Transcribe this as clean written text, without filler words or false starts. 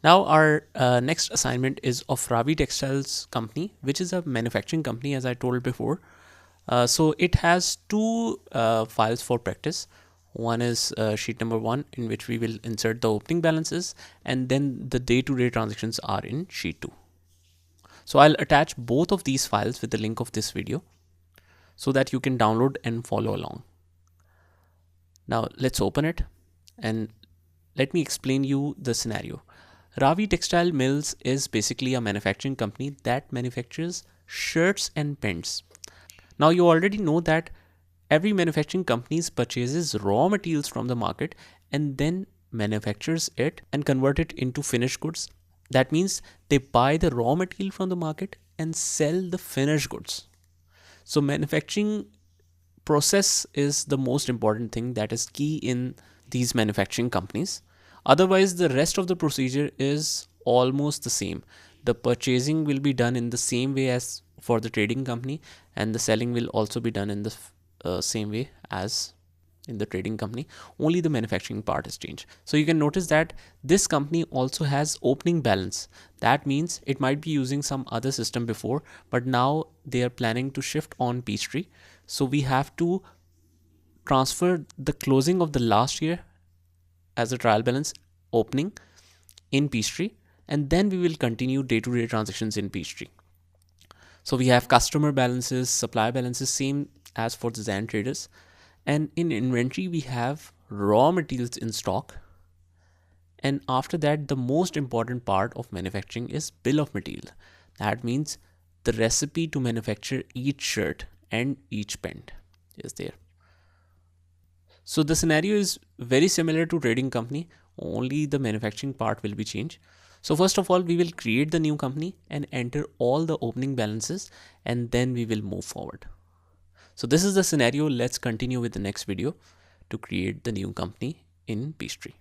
Now our next assignment is of Ravi Textiles company, which is a manufacturing company, as I told before. So it has two files for practice. One is sheet number 1, in which we will insert the opening balances, and then the day-to-day transactions are in sheet 2. So I'll attach both of these files with the link of this video so that you can download and follow along. Now let's open it and let me explain you the scenario. Ravi Textile Mills is basically a manufacturing company that manufactures shirts and pants. Now you already know that every manufacturing company purchases raw materials from the market and then manufactures it and convert it into finished goods. That means they buy the raw material from the market and sell the finished goods. So manufacturing process is the most important thing that is key in these manufacturing companies. Otherwise, the rest of the procedure is almost the same. The purchasing will be done in the same way as for the trading company, and the selling will also be done in the same way as in the trading company. Only the manufacturing part is changed. So you can notice that this company also has opening balance. That means it might be using some other system before, but now they are planning to shift on Peachtree. So we have to transfer the closing of the last year as a trial balance opening in Peachtree, and then we will continue day-to-day transactions in Peachtree. So we have customer balances, supply balances, same as for the Zan traders. And in inventory, we have raw materials in stock. And after that, the most important part of manufacturing is bill of material. That means the recipe to manufacture each shirt and each pant is there. So the scenario is very similar to trading company, only the manufacturing part will be changed. So first of all, we will create the new company and enter all the opening balances, and then we will move forward. So this is the scenario. Let's continue with the next video to create the new company in Peachtree.